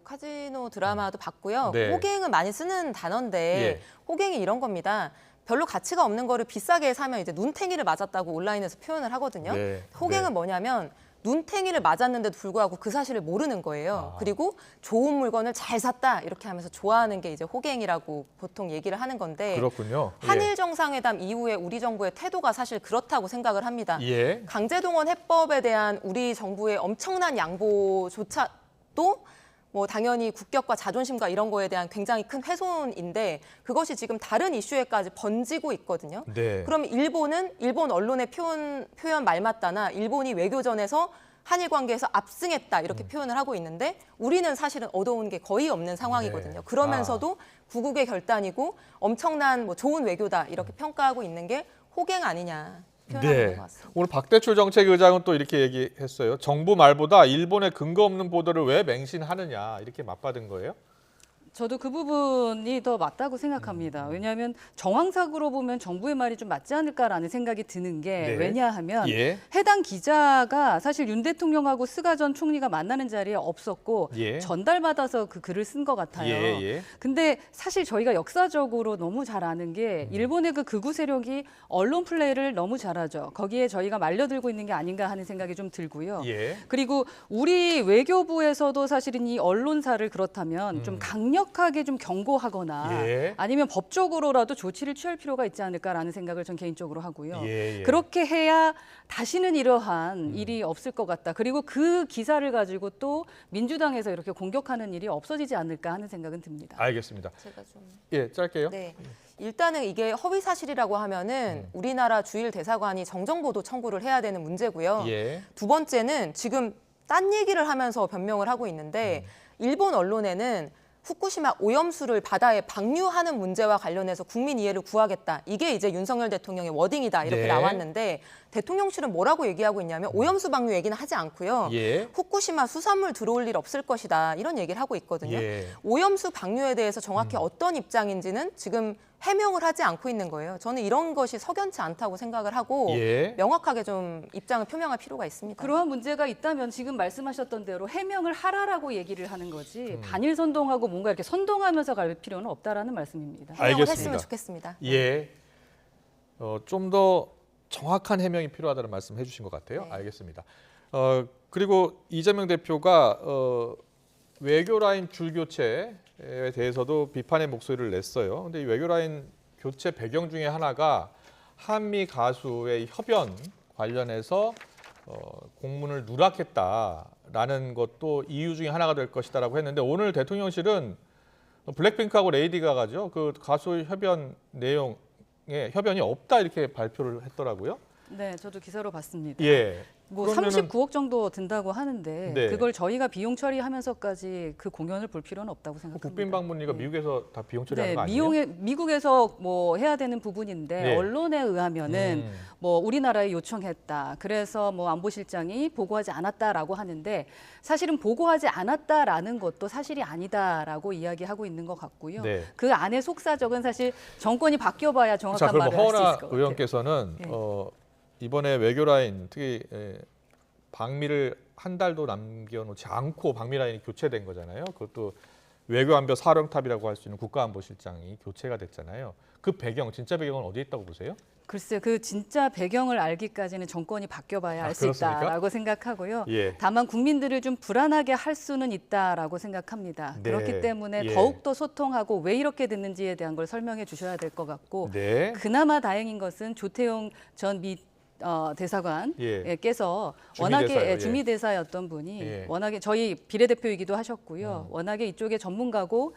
카지노 드라마도 봤고요. 네. 호갱은 많이 쓰는 단어인데 예. 호갱이 이런 겁니다. 별로 가치가 없는 거를 비싸게 사면 이제 눈탱이를 맞았다고 온라인에서 표현을 하거든요. 네. 호갱은 네. 뭐냐면 눈탱이를 맞았는데도 불구하고 그 사실을 모르는 거예요. 그리고 좋은 물건을 잘 샀다 이렇게 하면서 좋아하는 게 이제 호갱이라고 보통 얘기를 하는 건데 그렇군요. 한일 정상회담 이후에 우리 정부의 태도가 사실 그렇다고 생각을 합니다. 예. 강제동원 해법에 대한 우리 정부의 엄청난 양보조차도 뭐 당연히 국격과 자존심과 이런 거에 대한 굉장히 큰 훼손인데 그것이 지금 다른 이슈에까지 번지고 있거든요. 네. 그럼 일본은 일본 언론의 표현 말 맞다나 일본이 외교전에서 한일 관계에서 압승했다 이렇게 표현을 하고 있는데 우리는 사실은 얻어온 게 거의 없는 상황이거든요. 네. 그러면서도 구국의 결단이고 엄청난 뭐 좋은 외교다 이렇게 평가하고 있는 게 호갱 아니냐 표현하고 있는 것 같습니다. 오늘 박대출 정책의장은 또 이렇게 얘기했어요. 정부 말보다 일본의 근거 없는 보도를 왜 맹신하느냐 이렇게 맞받은 거예요. 저도 그 부분이 더 맞다고 생각합니다. 왜냐하면 정황상으로 보면 정부의 말이 좀 맞지 않을까라는 생각이 드는 게 네. 왜냐하면 예. 해당 기자가 사실 윤 대통령하고 스가 전 총리가 만나는 자리에 없었고 예. 전달받아서 그 글을 쓴 것 같아요. 예. 근데 사실 저희가 역사적으로 너무 잘 아는 게 일본의 그 극우 세력이 언론 플레이를 너무 잘하죠. 거기에 저희가 말려들고 있는 게 아닌가 하는 생각이 좀 들고요. 예. 그리고 우리 외교부에서도 사실은 이 언론사를 그렇다면 좀 강력하게 좀 경고하거나 예. 아니면 법적으로라도 조치를 취할 필요가 있지 않을까라는 생각을 전 개인적으로 하고요. 예. 그렇게 해야 다시는 이러한 일이 없을 것 같다. 그리고 그 기사를 가지고 또 민주당에서 이렇게 공격하는 일이 없어지지 않을까 하는 생각은 듭니다. 알겠습니다. 제가 좀 예, 짧게요. 네. 일단은 이게 허위 사실이라고 하면은 우리나라 주일 대사관이 정정보도 청구를 해야 되는 문제고요. 예. 두 번째는 지금 딴 얘기를 하면서 변명을 하고 있는데 일본 언론에는 후쿠시마 오염수를 바다에 방류하는 문제와 관련해서 국민 이해를 구하겠다. 이게 이제 윤석열 대통령의 워딩이다. 이렇게 네. 나왔는데 대통령실은 뭐라고 얘기하고 있냐면 오염수 방류 얘기는 하지 않고요. 예. 후쿠시마 수산물 들어올 일 없을 것이다. 이런 얘기를 하고 있거든요. 예. 오염수 방류에 대해서 정확히 어떤 입장인지는 지금 해명을 하지 않고 있는 거예요. 저는 이런 것이 석연치 않다고 생각을 하고 예. 명확하게 좀 입장을 표명할 필요가 있습니다. 그러한 문제가 있다면 지금 말씀하셨던 대로 해명을 하라라고 얘기를 하는 거지 반일 선동하고 뭔가 이렇게 선동하면서 갈 필요는 없다라는 말씀입니다. 해명을 알겠습니다. 했으면 좋겠습니다. 예. 좀 더 정확한 해명이 필요하다는 말씀 해주신 것 같아요. 네. 알겠습니다. 그리고 이재명 대표가 외교 라인 줄교체에 대해서도 비판의 목소리를 냈어요. 근데 이 외교 라인 교체 배경 중에 하나가 한미 가수의 협연 관련해서 공문을 누락했다라는 것도 이유 중에 하나가 될 것이다라고 했는데 오늘 대통령실은 블랙핑크하고 레이디 가가죠. 그 가수 협연 내용에 협연이 없다 이렇게 발표를 했더라고요. 네, 저도 기사로 봤습니다. 예. 뭐 그러면은 39억 정도 든다고 하는데 네. 그걸 저희가 비용 처리하면서까지 그 공연을 볼 필요는 없다고 생각합니다. 국빈 방문리가 미국에서 다 비용 처리하는 네, 거 아니에요? 미국에서 뭐 해야 되는 부분인데 네. 언론에 의하면은 뭐 우리나라에 요청했다. 그래서 뭐 안보실장이 보고하지 않았다라고 하는데 사실은 보고하지 않았다라는 것도 사실이 아니다라고 이야기하고 있는 것 같고요. 네. 그 안에 속사적은 사실 정권이 바뀌어봐야 자, 정확한 그럼 말을 할 수 있을 허은하 것 같아요. 의원께서는 네. 이번에 외교 라인 특히 방미를 한 달도 남겨놓지 않고 방미 라인이 교체된 거잖아요. 그것도 외교안보 사령탑이라고 할 수 있는 국가안보실장이 교체가 됐잖아요. 그 배경, 진짜 배경은 어디에 있다고 보세요? 글쎄요, 그 진짜 배경을 알기까지는 정권이 바뀌어봐야 알 수 그렇습니까? 있다라고 생각하고요. 예. 다만 국민들을 좀 불안하게 할 수는 있다라고 생각합니다. 네. 그렇기 때문에 예. 더욱더 소통하고 왜 이렇게 됐는지에 대한 걸 설명해 주셔야 될 것 같고 네. 그나마 다행인 것은 조태용 전 미 대사관께서 워낙에 주미대사요, 주미대사였던 분이 예. 워낙에 저희 비례대표이기도 하셨고요. 워낙에 이쪽에 전문가고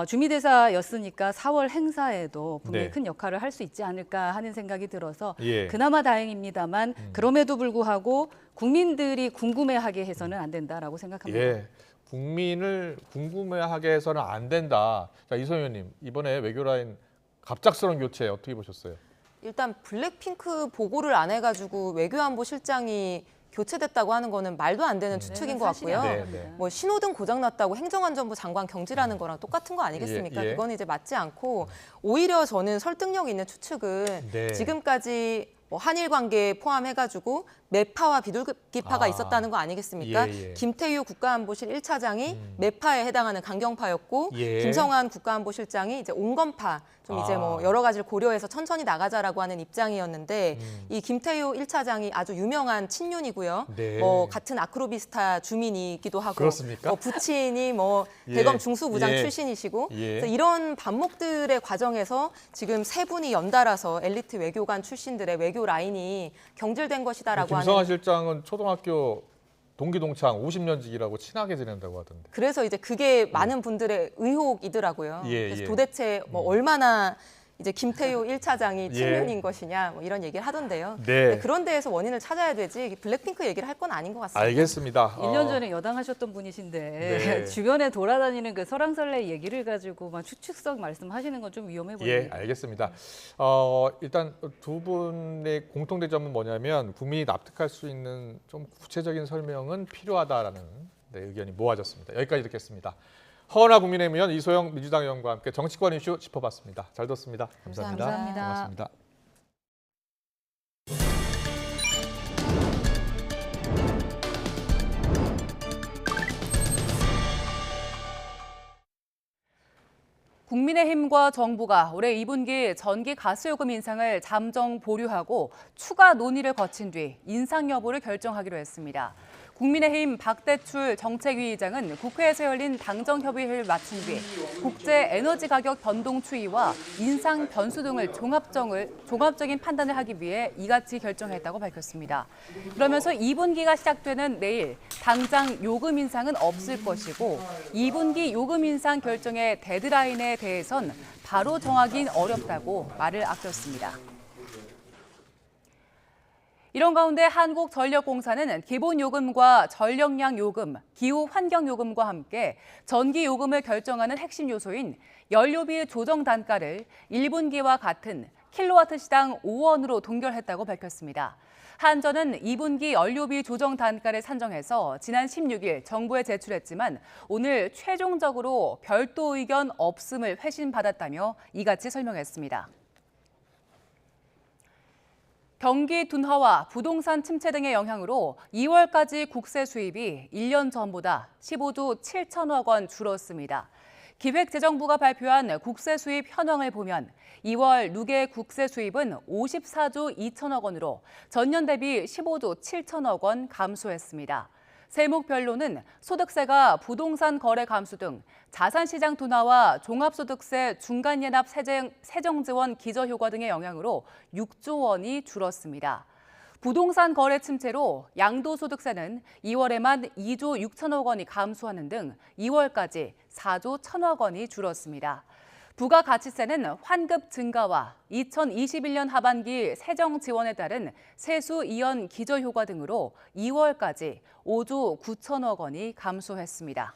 주미대사였으니까 4월 행사에도 분명히 네. 큰 역할을 할 수 있지 않을까 하는 생각이 들어서 예. 그나마 다행입니다만 그럼에도 불구하고 국민들이 궁금해하게 해서는 안 된다라고 생각합니다. 예. 국민을 궁금해하게 해서는 안 된다. 자, 이소영 의원님, 이번에 외교 라인 갑작스러운 교체 어떻게 보셨어요? 일단 블랙핑크 보고를 안 해가지고 외교안보실장이 교체됐다고 하는 거는 말도 안 되는 추측인 것 같고요. 네, 네. 뭐 신호등 고장났다고 행정안전부 장관 경질하는 거랑 똑같은 거 아니겠습니까? 예, 예. 그건 이제 맞지 않고 오히려 저는 설득력 있는 추측은 네. 지금까지 뭐 한일 관계 포함해가지고 매파와 비둘기파가 아. 있었다는 거 아니겠습니까? 예, 예. 김태유 국가안보실 1차장이 매파에 해당하는 강경파였고 예. 김성환 국가안보실장이 이제 온건파 좀 이제 뭐 여러 가지를 고려해서 천천히 나가자라고 하는 입장이었는데 이 김태유 1차장이 아주 유명한 친윤이고요. 네. 뭐 같은 아크로비스타 주민이기도 하고 그렇습니까? 뭐 부친이 뭐 예. 대검 중수부장 예. 출신이시고 예. 그래서 이런 반목들의 과정에서 지금 세 분이 연달아서 엘리트 외교관 출신들의 외교 라인이 경질된 것이다라고 하는 김성환 실장은 초등학교 동기 동창 50년직이라고 친하게 지낸다고 하던데. 그래서 이제 그게 많은 분들의 의혹이더라고요. 예, 그래서 예. 도대체 뭐 얼마나 이제 김태효 1차장이 측면인 것이냐 뭐 이런 얘기를 하던데요. 네. 그런 데에서 원인을 찾아야 되지 블랙핑크 얘기를 할 건 아닌 것 같습니다. 알겠습니다. 1년 전에 여당하셨던 분이신데 네. 주변에 돌아다니는 그 설왕설래 얘기를 가지고 막 추측성 말씀하시는 건 좀 위험해 보여요. 예, 알겠습니다. 일단 두 분의 공통된 점은 뭐냐면 국민이 납득할 수 있는 좀 구체적인 설명은 필요하다라는 의견이 모아졌습니다. 여기까지 듣겠습니다. 허은하 국민의힘 의원, 이소영 민주당 의원과 함께 정치권 이슈 짚어봤습니다. 잘 듣습니다. 감사합니다. 감사합니다. 고맙습니다. 국민의힘과 정부가 올해 2분기 전기 가스요금 인상을 잠정 보류하고 추가 논의를 거친 뒤 인상 여부를 결정하기로 했습니다. 국민의힘 박대출 정책위의장은 국회에서 열린 당정협의회를 마친 뒤 국제 에너지 가격 변동 추이와 인상 변수 등을 종합적인 판단을 하기 위해 이같이 결정했다고 밝혔습니다. 그러면서 2분기가 시작되는 내일 당장 요금 인상은 없을 것이고 2분기 요금 인상 결정의 데드라인에 대해선 바로 정하긴 어렵다고 말을 아꼈습니다. 이런 가운데 한국전력공사는 기본요금과 전력량 요금, 기후환경요금과 함께 전기요금을 결정하는 핵심 요소인 연료비 조정 단가를 1분기와 같은 킬로와트시당 5원으로 동결했다고 밝혔습니다. 한전은 2분기 연료비 조정 단가를 산정해서 지난 16일 정부에 제출했지만 오늘 최종적으로 별도 의견 없음을 회신받았다며 이같이 설명했습니다. 경기 둔화와 부동산 침체 등의 영향으로 2월까지 국세 수입이 1년 전보다 15조 7천억 원 줄었습니다. 기획재정부가 발표한 국세 수입 현황을 보면 2월 누계 국세 수입은 54조 2천억 원으로 전년 대비 15조 7천억 원 감소했습니다. 세목별로는 소득세가 부동산 거래 감소 등 자산시장 둔화와 종합소득세 중간연합 세정지원 기저효과 등의 영향으로 6조 원이 줄었습니다. 부동산 거래 침체로 양도소득세는 2월에만 2조 6천억 원이 감소하는 등 2월까지 4조 1천억 원이 줄었습니다. 부가가치세는 환급 증가와 2021년 하반기 세정 지원에 따른 세수 이연 기저효과 등으로 2월까지 5조 9천억 원이 감소했습니다.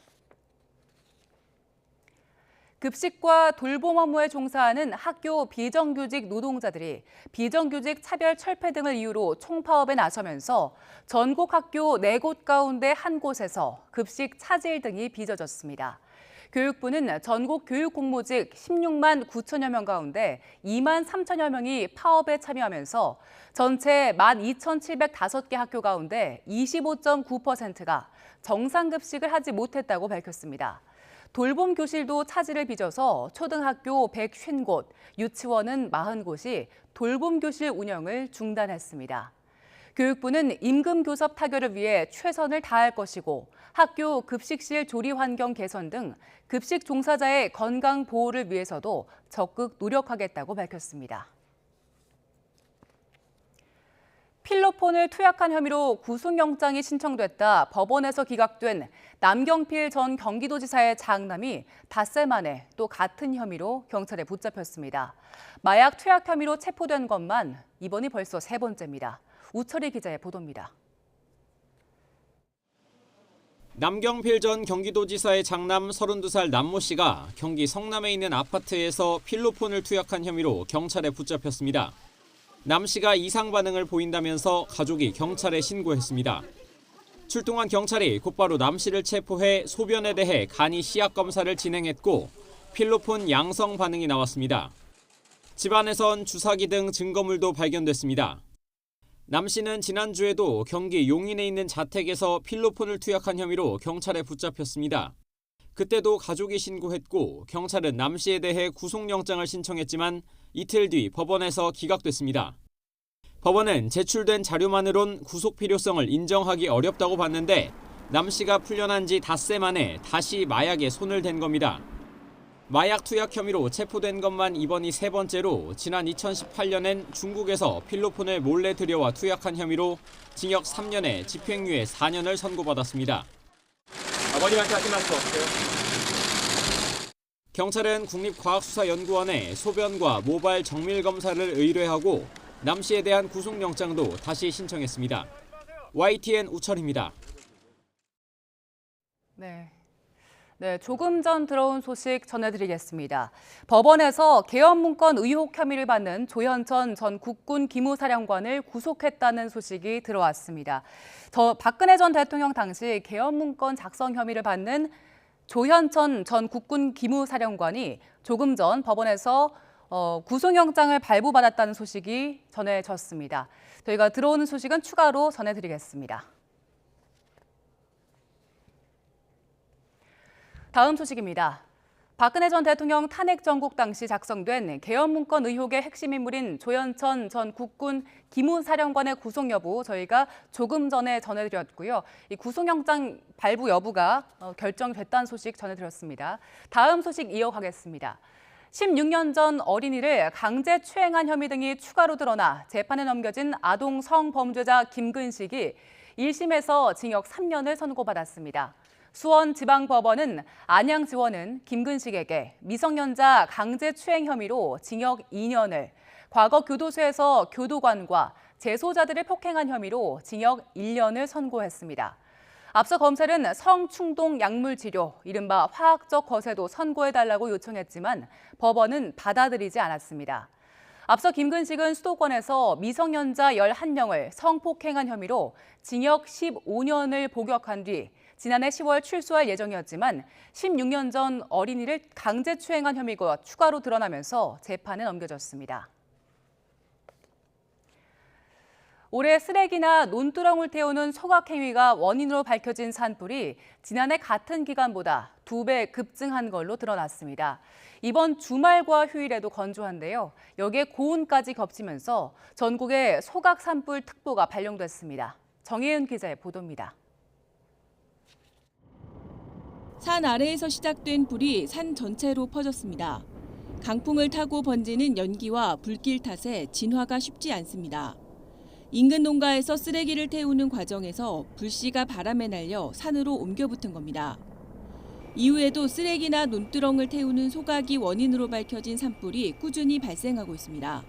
급식과 돌봄 업무에 종사하는 학교 비정규직 노동자들이 비정규직 차별 철폐 등을 이유로 총파업에 나서면서 전국 학교 4곳 가운데 한 곳에서 급식 차질 등이 빚어졌습니다. 교육부는 전국 교육공모직 16만 9천여 명 가운데 2만 3천여 명이 파업에 참여하면서 전체 12,705개 학교 가운데 25.9%가 정상급식을 하지 못했다고 밝혔습니다. 돌봄 교실도 차질을 빚어서 초등학교 150곳, 유치원은 40곳이 돌봄 교실 운영을 중단했습니다. 교육부는 임금 교섭 타결을 위해 최선을 다할 것이고 학교 급식실 조리 환경 개선 등 급식 종사자의 건강 보호를 위해서도 적극 노력하겠다고 밝혔습니다. 필로폰을 투약한 혐의로 구속영장이 신청됐다 법원에서 기각된 남경필 전 경기도지사의 장남이 닷새 만에 또 같은 혐의로 경찰에 붙잡혔습니다. 마약 투약 혐의로 체포된 것만 이번이 벌써 3번째입니다. 우철희 기자의 보도입니다. 남경필 전 경기도지사의 장남 32살 남모 씨가 경기 성남에 있는 아파트에서 필로폰을 투약한 혐의로 경찰에 붙잡혔습니다. 남 씨가 이상 반응을 보인다면서 가족이 경찰에 신고했습니다. 출동한 경찰이 곧바로 남 씨를 체포해 소변에 대해 간이 시약 검사를 진행했고 필로폰 양성 반응이 나왔습니다. 집안에선 주사기 등 증거물도 발견됐습니다. 남 씨는 지난주에도 경기 용인에 있는 자택에서 필로폰을 투약한 혐의로 경찰에 붙잡혔습니다. 그때도 가족이 신고했고 경찰은 남 씨에 대해 구속영장을 신청했지만 이틀 뒤 법원에서 기각됐습니다. 법원은 제출된 자료만으론 구속 필요성을 인정하기 어렵다고 봤는데 남 씨가 풀려난 지 닷새 만에 다시 마약에 손을 댄 겁니다. 마약 투약 혐의로 체포된 것만 이번이 3번째로 지난 2018년엔 중국에서 필로폰을 몰래 들여와 투약한 혐의로 징역 3년에 집행유예 4년을 선고받았습니다. 아버님한테 하신 말씀 없어요? 경찰은 국립과학수사연구원에 소변과 모발 정밀 검사를 의뢰하고 남 씨에 대한 구속영장도 다시 신청했습니다. YTN 우철입니다. 네, 조금 전 들어온 소식 전해드리겠습니다. 법원에서 계엄 문건 의혹 혐의를 받는 조현천 전 국군 기무사령관을 구속했다는 소식이 들어왔습니다. 박근혜 전 대통령 당시 계엄 문건 작성 혐의를 받는 조현천 전 국군 기무사령관이 조금 전 법원에서 구속영장을 발부받았다는 소식이 전해졌습니다. 저희가 들어오는 소식은 추가로 전해드리겠습니다. 다음 소식입니다. 박근혜 전 대통령 탄핵 정국 당시 작성된 계엄 문건 의혹의 핵심 인물인 조현천 전 국군 기무사령관의 구속 여부 저희가 조금 전에 전해드렸고요. 이 구속영장 발부 여부가 결정됐다는 소식 전해드렸습니다. 다음 소식 이어가겠습니다. 16년 전 어린이를 강제 추행한 혐의 등이 추가로 드러나 재판에 넘겨진 아동 성범죄자 김근식이 1심에서 징역 3년을 선고받았습니다. 수원지방법원은 안양지원은 김근식에게 미성년자 강제추행 혐의로 징역 2년을, 과거 교도소에서 교도관과 재소자들을 폭행한 혐의로 징역 1년을 선고했습니다. 앞서 검찰은 성충동 약물치료, 이른바 화학적 거세도 선고해달라고 요청했지만 법원은 받아들이지 않았습니다. 앞서 김근식은 수도권에서 미성년자 11명을 성폭행한 혐의로 징역 15년을 복역한 뒤 지난해 10월 출소할 예정이었지만 16년 전 어린이를 강제추행한 혐의가 추가로 드러나면서 재판에 넘겨졌습니다. 올해 쓰레기나 논두렁을 태우는 소각행위가 원인으로 밝혀진 산불이 지난해 같은 기간보다 2배 급증한 걸로 드러났습니다. 이번 주말과 휴일에도 건조한데요. 여기에 고온까지 겹치면서 전국에 소각 산불 특보가 발령됐습니다. 정혜은 기자의 보도입니다. 산 아래에서 시작된 불이 산 전체로 퍼졌습니다. 강풍을 타고 번지는 연기와 불길 탓에 진화가 쉽지 않습니다. 인근 농가에서 쓰레기를 태우는 과정에서 불씨가 바람에 날려 산으로 옮겨 붙은 겁니다. 이후에도 쓰레기나 논두렁을 태우는 소각이 원인으로 밝혀진 산불이 꾸준히 발생하고 있습니다.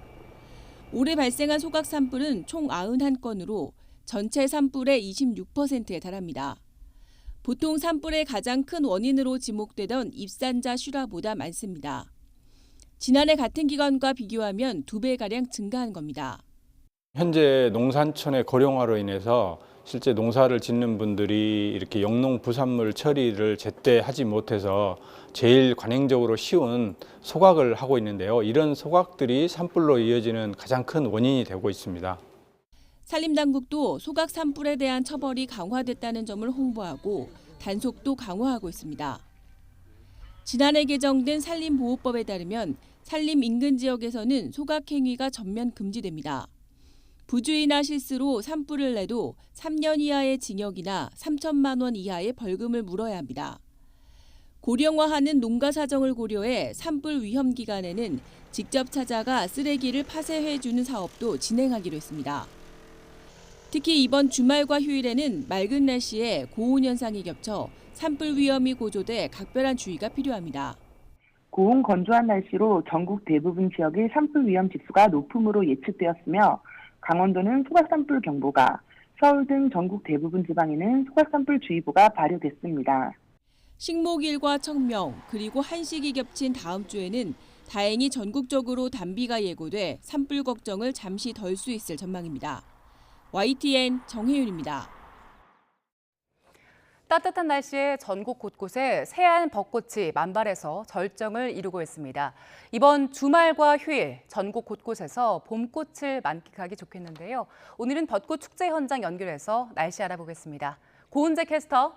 올해 발생한 소각 산불은 총 91건으로 전체 산불의 26%에 달합니다. 보통 산불의 가장 큰 원인으로 지목되던 입산자 실화보다 많습니다. 지난해 같은 기간과 비교하면 2배가량 증가한 겁니다. 현재 농산촌의 고령화로 인해서 실제 농사를 짓는 분들이 이렇게 영농 부산물 처리를 제때 하지 못해서 제일 관행적으로 쉬운 소각을 하고 있는데요. 이런 소각들이 산불로 이어지는 가장 큰 원인이 되고 있습니다. 산림당국도 소각 산불에 대한 처벌이 강화됐다는 점을 홍보하고 단속도 강화하고 있습니다. 지난해 개정된 산림보호법에 따르면 산림 인근 지역에서는 소각 행위가 전면 금지됩니다. 부주의나 실수로 산불을 내도 3년 이하의 징역이나 3천만 원 이하의 벌금을 물어야 합니다. 고령화하는 농가 사정을 고려해 산불 위험 기간에는 직접 찾아가 쓰레기를 파쇄해주는 사업도 진행하기로 했습니다. 특히 이번 주말과 휴일에는 맑은 날씨에 고온 현상이 겹쳐 산불 위험이 고조돼 각별한 주의가 필요합니다. 고온 건조한 날씨로 전국 대부분 지역의 산불 위험 지수가 높음으로 예측되었으며 강원도는 소각산불 경보가, 서울 등 전국 대부분 지방에는 소각산불 주의보가 발효됐습니다. 식목일과 청명 그리고 한식이 겹친 다음 주에는 다행히 전국적으로 단비가 예고돼 산불 걱정을 잠시 덜 수 있을 전망입니다. YTN 정혜윤입니다. 따뜻한 날씨에 전국 곳곳에 새하얀 벚꽃이 만발해서 절정을 이루고 있습니다. 이번 주말과 휴일 전국 곳곳에서 봄꽃을 만끽하기 좋겠는데요. 오늘은 벚꽃 축제 현장 연결해서 날씨 알아보겠습니다. 고은재 캐스터.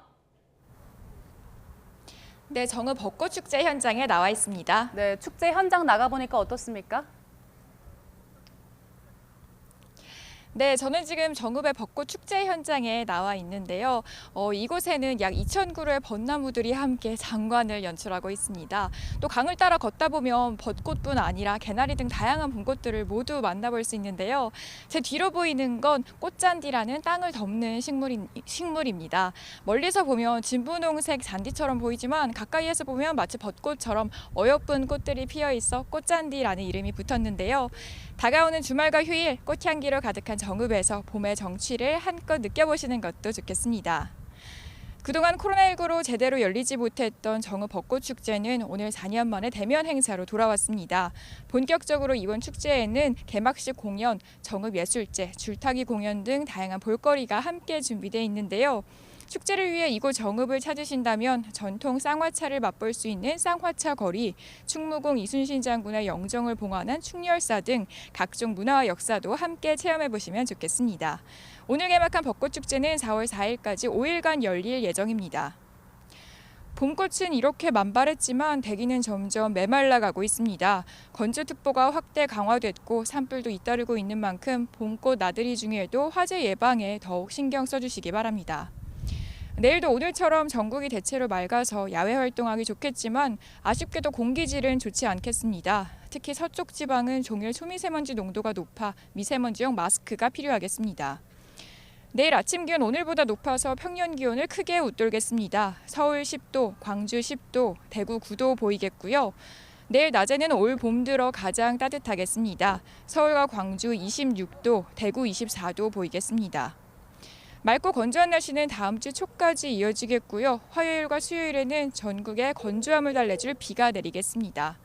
네, 정읍 벚꽃 축제 현장에 나와 있습니다. 네, 축제 현장 나가보니까 어떻습니까? 네, 저는 지금 정읍의 벚꽃 축제 현장에 나와 있는데요. 이곳에는 약 2,000그루의 벚나무들이 함께 장관을 연출하고 있습니다. 또 강을 따라 걷다 보면 벚꽃뿐 아니라 개나리 등 다양한 봄꽃들을 모두 만나볼 수 있는데요. 제 뒤로 보이는 건 꽃잔디라는 땅을 덮는 식물입니다. 멀리서 보면 진분홍색 잔디처럼 보이지만 가까이에서 보면 마치 벚꽃처럼 어여쁜 꽃들이 피어 있어 꽃잔디라는 이름이 붙었는데요. 다가오는 주말과 휴일 꽃향기로 가득한 정읍에서 봄의 정취를 한껏 느껴보시는 것도 좋겠습니다. 그동안 코로나19로 제대로 열리지 못했던 정읍 벚꽃축제는 오늘 4년 만에 대면 행사로 돌아왔습니다. 본격적으로 이번 축제에는 개막식 공연, 정읍예술제, 줄타기 공연 등 다양한 볼거리가 함께 준비되어 있는데요. 축제를 위해 이곳 정읍을 찾으신다면 전통 쌍화차를 맛볼 수 있는 쌍화차 거리, 충무공 이순신 장군의 영정을 봉안한 충렬사 등 각종 문화와 역사도 함께 체험해 보시면 좋겠습니다. 오늘 개막한 벚꽃축제는 4월 4일까지 5일간 열릴 예정입니다. 봄꽃은 이렇게 만발했지만 대기는 점점 메말라가고 있습니다. 건조특보가 확대 강화됐고 산불도 잇따르고 있는 만큼 봄꽃 나들이 중에도 화재 예방에 더욱 신경 써주시기 바랍니다. 내일도 오늘처럼 전국이 대체로 맑아서 야외 활동하기 좋겠지만 아쉽게도 공기질은 좋지 않겠습니다. 특히 서쪽 지방은 종일 초미세먼지 농도가 높아 미세먼지용 마스크가 필요하겠습니다. 내일 아침 기온 오늘보다 높아서 평년 기온을 크게 웃돌겠습니다. 서울 10도, 광주 10도, 대구 9도 보이겠고요. 내일 낮에는 올 봄 들어 가장 따뜻하겠습니다. 서울과 광주 26도, 대구 24도 보이겠습니다. 맑고 건조한 날씨는 다음 주 초까지 이어지겠고요. 화요일과 수요일에는 전국에 건조함을 달래줄 비가 내리겠습니다.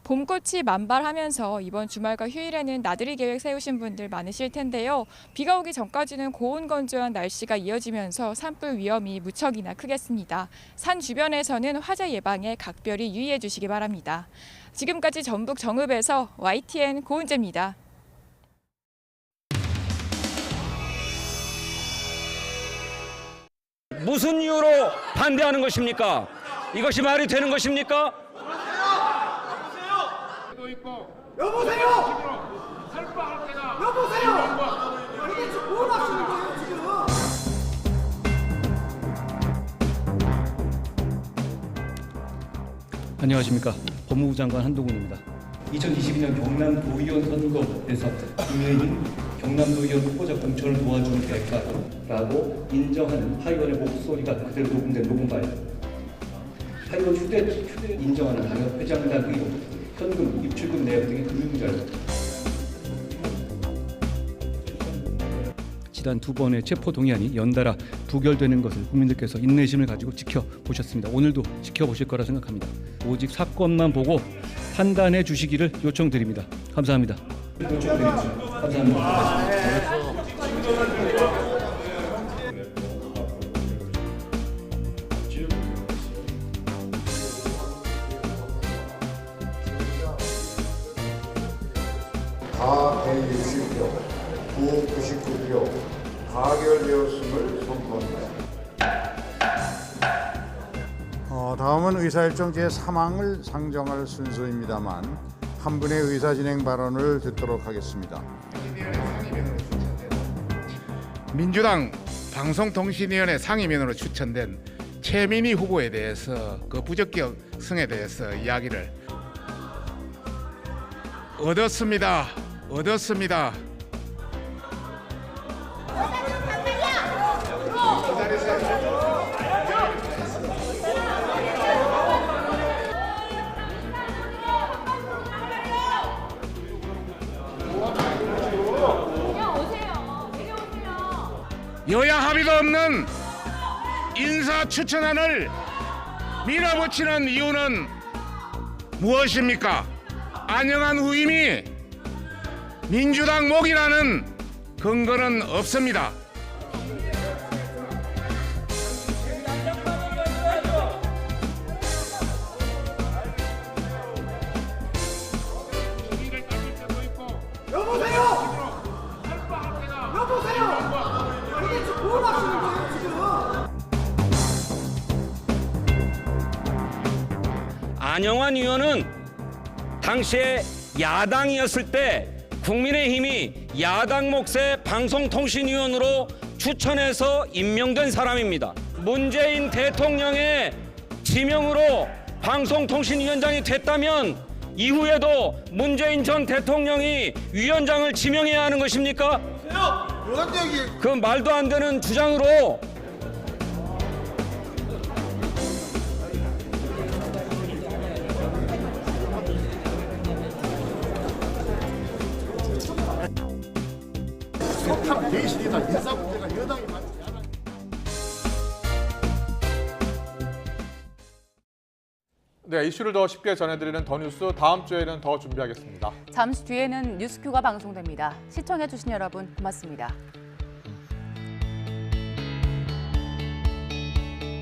봄꽃이 만발하면서 이번 주말과 휴일에는 나들이 계획 세우신 분들 많으실 텐데요. 비가 오기 전까지는 고온 건조한 날씨가 이어지면서 산불 위험이 무척이나 크겠습니다. 산 주변에서는 화재 예방에 각별히 유의해 주시기 바랍니다. 지금까지 전북 정읍에서 YTN 고은재입니다. 무슨 이유로 반대하는 것입니까? 이것이 말이 되는 것입니까? 여보세요! 여보세요! 이게 지금 뭘 하시는 거예요, 지금? 안녕하십니까. 법무부 장관 한동훈입니다. 2022년 경남도의원 선거에서 국민의힘 경남도의원 후보자 공천을 도와준 대가라고 인정하는 하의원의 목소리가 그대로 녹음된 녹음바에 하의원 휴대 인정하는 당협 회장단 의혹, 현금, 입출금 내역 등의 금융자료, 지난 2번의 체포 동의안이 연달아 부결되는 것을 국민들께서 인내심을 가지고 지켜보셨습니다. 오늘도 지켜보실 거라 생각합니다. 오직 사건만 보고 판단해 주시기를 요청드립니다. 감사합니다. 요청드립니다. 감사합니다. 다 160표, 구 99표 가결되었음을 선포합니다. 다음은 의사일정 제3항을 상정할 순서입니다만 한 분의 의사진행 발언을 듣도록 하겠습니다. 민주당 방송통신위원회 상임위원으로 추천된 최민희 후보에 대해서 그 부적격 성에 대해서 이야기를 얻었습니다. 여야 합의도 없는 인사 추천안을 밀어붙이는 이유는 무엇입니까? 안영한 후임이 민주당 목이라는 근거는 없습니다. 안영환 의원은 당시에 야당이었을 때 국민의힘이 야당 몫의 방송통신위원으로 추천해서 임명된 사람입니다. 문재인 대통령의 지명으로 방송통신위원장이 됐다면 이후에도 문재인 전 대통령이 위원장을 지명해야 하는 것입니까? 그 말도 안 되는 주장으로 속한 대신이다. 인사 문제가 여당이 많지. 네, 이슈를 더 쉽게 전해드리는 더 뉴스 다음 주에는 더 준비하겠습니다. 잠시 뒤에는 뉴스큐가 방송됩니다. 시청해주신 여러분 고맙습니다.